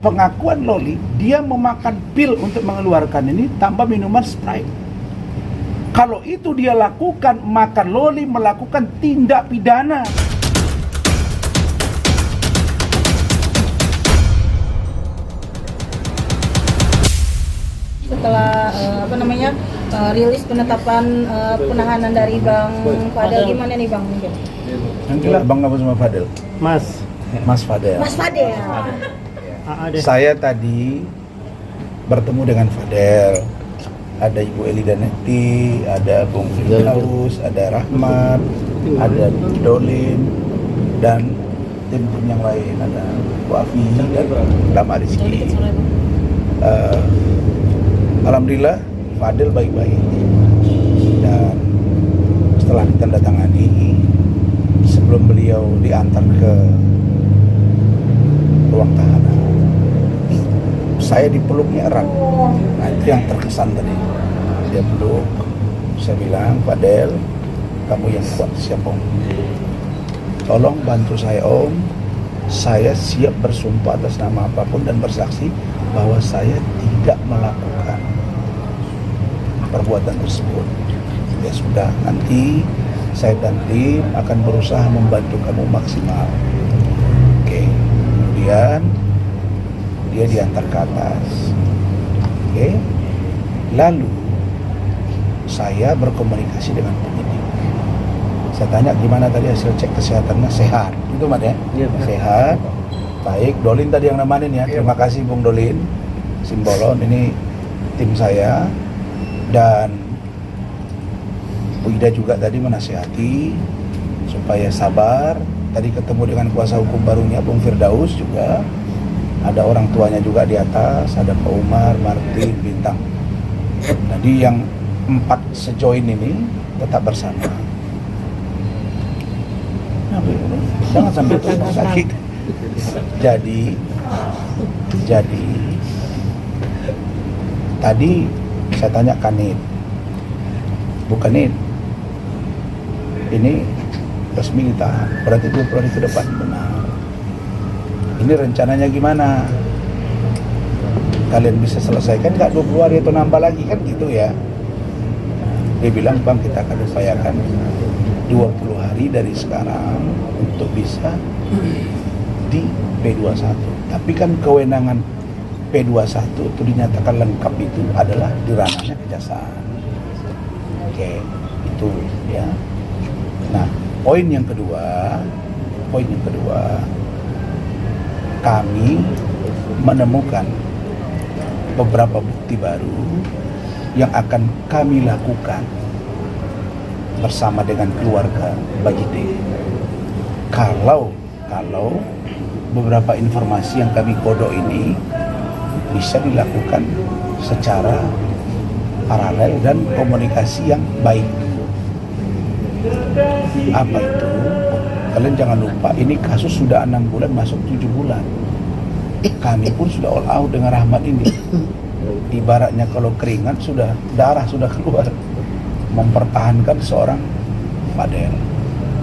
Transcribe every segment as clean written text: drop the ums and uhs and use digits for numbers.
Pengakuan Loli, dia memakan pil untuk mengeluarkan ini tanpa minuman Sprite. Kalau itu dia lakukan, maka Loli melakukan tindak pidana. Setelah rilis penetapan penahanan dari Bang Fadel, gimana nih Bang? Yang jelas Bang apa sama Fadel? Mas Fadel. Mas Fadel. Saya tadi bertemu dengan Fadel, ada Ibu Eli Danetti, ada Bung Firdaus, ada Rahmat, ada Dolin, dan tim-tim yang lain, ada Bu Afi dan Lama Rizky. Alhamdulillah Fadel baik-baik, dan setelah ditandatangani, sebelum beliau diantar ke ruang tahanan, saya dipeluknya erat. Nah, itu yang terkesan tadi. Dia peluk, saya bilang, Fadel, kamu yang kuat, siapa Om? Tolong bantu saya Om, saya siap bersumpah atas nama apapun dan bersaksi bahwa saya tidak melakukan perbuatan tersebut. Ya sudah, nanti saya dan tim akan berusaha membantu kamu maksimal. Oke. Kemudian dia diantar ke atas. Oke. Lalu saya berkomunikasi dengan penyidik. Saya tanya gimana tadi hasil cek kesehatannya, sehat. Itu Mat ya? Iya, sehat. Baik, Dolin tadi yang nemanin ya. Terima kasih Bung Dolin. Simbolon ini tim saya, dan Bu Ida juga tadi menasihati supaya sabar. Tadi ketemu dengan kuasa hukum barunya Bung Firdaus juga. Ada orang tuanya juga di atas, ada Pak Umar, Martin, Bintang. Jadi yang 4 sejoin ini tetap bersama. Jangan sampai terus sakit. Jadi tadi saya tanya Kanit, bukan ini resmi ditahan, berarti 20 hari ke depan. Benar. Ini rencananya gimana? Kalian bisa selesaikan nggak 20 hari atau nambah lagi, kan gitu ya? Dia bilang, Bang, kita akan upayakan 20 hari dari sekarang untuk bisa di P21. Tapi kan kewenangan P21 itu dinyatakan lengkap itu adalah di ranahnya kejaksaan. Oke, itu ya. Nah, poin yang kedua, kami menemukan beberapa bukti baru yang akan kami lakukan bersama dengan keluarga Bajide. Kalau beberapa informasi yang kami kodok ini bisa dilakukan secara paralel dan komunikasi yang baik. Apa itu? Kalian jangan lupa, ini kasus sudah 6 bulan masuk 7 bulan. Kami pun sudah all out dengan Rahmat ini. Ibaratnya kalau keringat sudah, darah sudah keluar, mempertahankan seorang Fadel.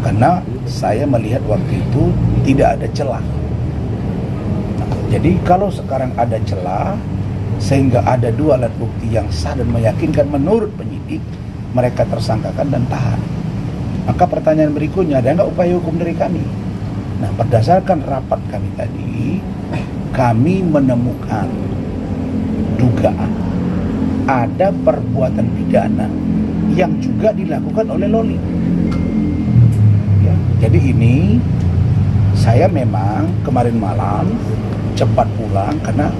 Karena saya melihat waktu itu tidak ada celah. Jadi kalau sekarang ada celah, sehingga ada 2 alat bukti yang sah dan meyakinkan menurut penyidik, mereka tersangkakan dan tahan. Maka pertanyaan berikutnya, ada nggak upaya hukum dari kami? Nah, berdasarkan rapat kami tadi, kami menemukan dugaan ada perbuatan pidana yang juga dilakukan oleh Loli. Ya, jadi ini saya memang kemarin malam cepat pulang karena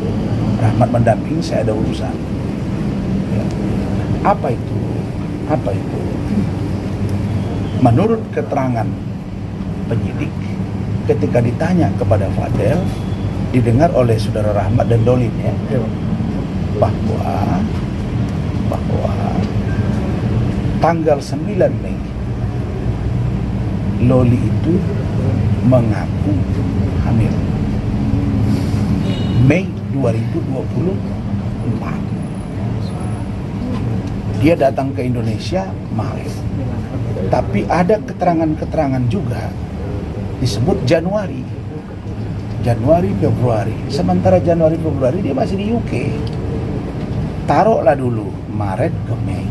Rahmat mendamping, saya ada urusan. Ya. Apa itu? Menurut keterangan penyidik, ketika ditanya kepada Fadel, didengar oleh saudara Rahmat dan Dolin ya, bahwa tanggal 9 Mei Loli itu mengaku hamil. Mei 2024 dia datang ke Indonesia Maret. Tapi ada keterangan-keterangan juga disebut Januari. Januari, Februari. Sementara Januari, Februari dia masih di UK. Taruhlah dulu Maret ke Mei.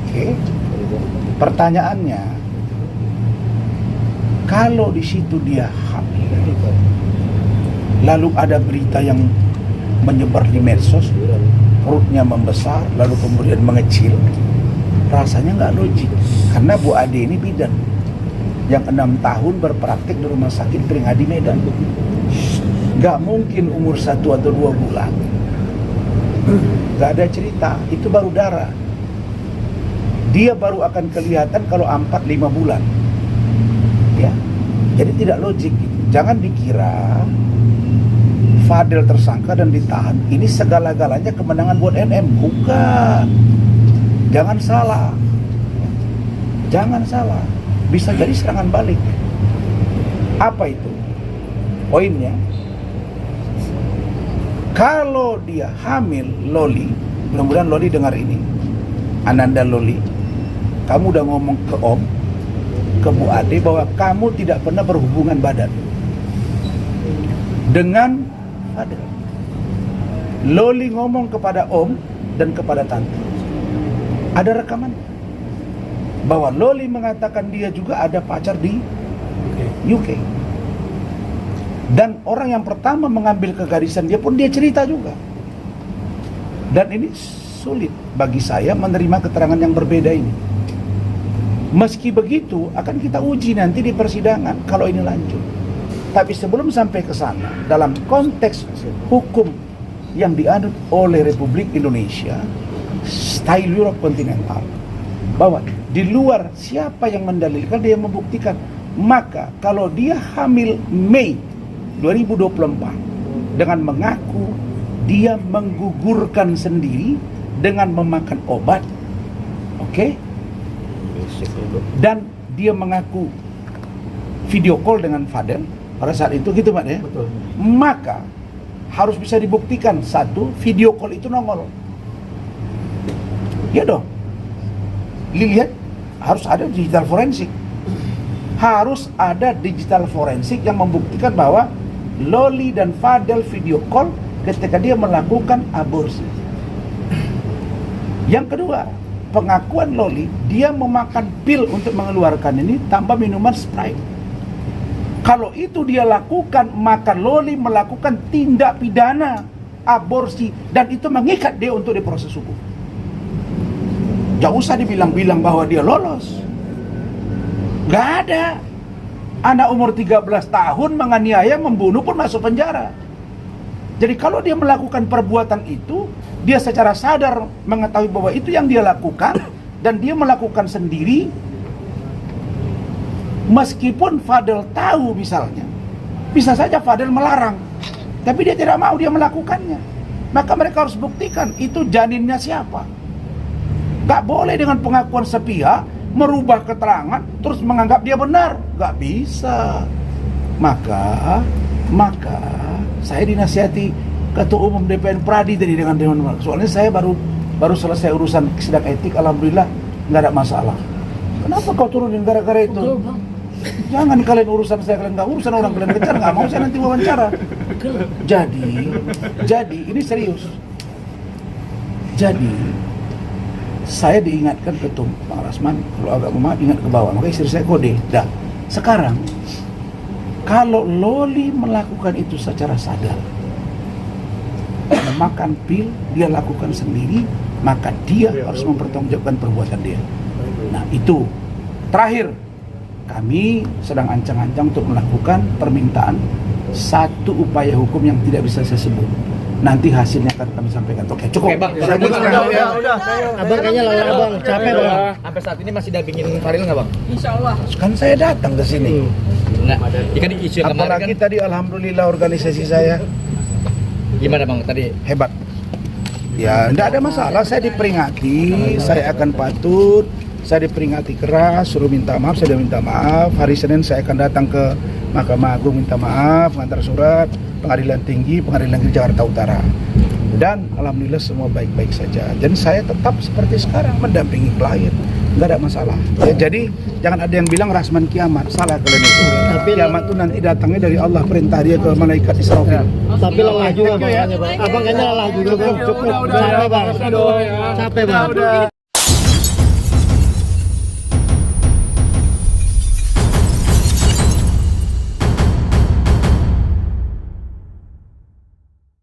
Oke. Pertanyaannya, kalau di situ dia hamil, lalu ada berita yang menyebar di medsos, perutnya membesar, lalu kemudian mengecil, rasanya nggak logik. Karena Bu Ade ini bidan yang 6 tahun berpraktik di rumah sakit Peringadi Medan. Nggak mungkin umur 1 atau 2 bulan. Nggak ada cerita, itu baru darah. Dia baru akan kelihatan kalau 4-5 bulan. Ya, jadi tidak logik. Jangan dikira Fadel tersangka dan ditahan ini segala-galanya kemenangan buat NM. Bukan. Jangan salah. Jangan salah. Bisa jadi serangan balik. Apa itu? Poinnya, kalau dia hamil Loli, mudah-mudahan Loli dengar ini, Ananda Loli, kamu udah ngomong ke Om, ke Bu Ade bahwa kamu tidak pernah berhubungan badan dengan Fadel. Loli ngomong kepada Om dan kepada Tante. Ada rekaman bahwa Loli mengatakan dia juga ada pacar di UK. Dan orang yang pertama mengambil kegarisan dia pun dia cerita juga. Dan ini sulit bagi saya menerima keterangan yang berbeda ini. Meski begitu akan kita uji nanti di persidangan kalau ini lanjut. Tapi sebelum sampai ke sana, dalam konteks hukum yang dianut oleh Republik Indonesia, style Europe kontinental, bahwa di luar siapa yang mendalilkan dia membuktikan, maka kalau dia hamil Mei 2024 dengan mengaku dia menggugurkan sendiri dengan memakan obat, oke? Dan dia mengaku video call dengan Fadel pada saat itu, gitu Pak ya? Betul. Maka harus bisa dibuktikan, satu, video call itu nongol. Ya dong. Lihat, harus ada digital forensik. Harus ada digital forensik yang membuktikan bahwa Loli dan Fadel video call ketika dia melakukan aborsi. Yang kedua, pengakuan Loli, dia memakan pil untuk mengeluarkan ini tanpa minuman Sprite. Kalau itu dia lakukan, maka Loli melakukan tindak pidana aborsi dan itu mengikat dia untuk diproses hukum. Gak usah dibilang-bilang bahwa dia lolos. Gak ada. Anak umur 13 tahun menganiaya, membunuh pun masuk penjara. Jadi kalau dia melakukan perbuatan itu, dia secara sadar mengetahui bahwa itu yang dia lakukan dan dia melakukan sendiri. Meskipun Fadel tahu misalnya, bisa saja Fadel melarang, tapi dia tidak mau dia melakukannya. Maka mereka harus buktikan itu janinnya siapa. Gak boleh dengan pengakuan sepihak merubah keterangan terus menganggap dia benar. Gak bisa. Maka saya dinasihati Ketua Umum DPN Pradi tadi dengan teman-teman. Soalnya saya baru selesai urusan sidang etik, alhamdulillah nggak ada masalah. Kenapa kau turunin gara-gara itu? Betul, Bang. Jangan kalian urusan saya, kalian nggak urusan orang, kalian kejar, nggak mau saya nanti wawancara. Jadi ini serius. Jadi saya diingatkan Ketum Bang Rasman, kalau agak lemah ingat ke bawah, maka istri saya kode. Dah. Sekarang kalau Loli melakukan itu secara sadar, memakan pil, dia lakukan sendiri, maka dia harus mempertanggungjawabkan perbuatan dia. Nah itu terakhir, kami sedang ancang-ancang untuk melakukan permintaan satu upaya hukum yang tidak bisa saya sebut. Nanti hasilnya akan kami sampaikan. Oke, cukup. Oke, Bang. Udah. Abang kayaknya lawan abang, capek Bang. Sampai saat ini masih dampingin Faril nggak Bang? Insya Allah. Kan saya datang ke sini. Nggak. Ikan di isu yang kemarin Apalagi kan tadi alhamdulillah organisasi saya gimana Bang tadi? hebat. Ya, tidak ada masalah. Saya diperingati, saya akan patut. Saya diperingati keras, suruh minta maaf, saya sudah minta maaf. Hari Senin saya akan datang ke Mahkamah Agung minta maaf, mengantar surat, Pengadilan Tinggi, Pengadilan Negeri Jakarta Utara. Dan alhamdulillah semua baik-baik saja. Dan saya tetap seperti sekarang mendampingi klien. nggak ada masalah. Ya, jadi jangan ada yang bilang rasman kiamat, salah kalian itu. Tapi Kiamat itu nanti datangnya dari Allah, perintah dia ke malaikat Israfil. Tapi lelah juga bang. Abang kayaknya lelah juga bang. Cukup. Capek bang. Capek bang.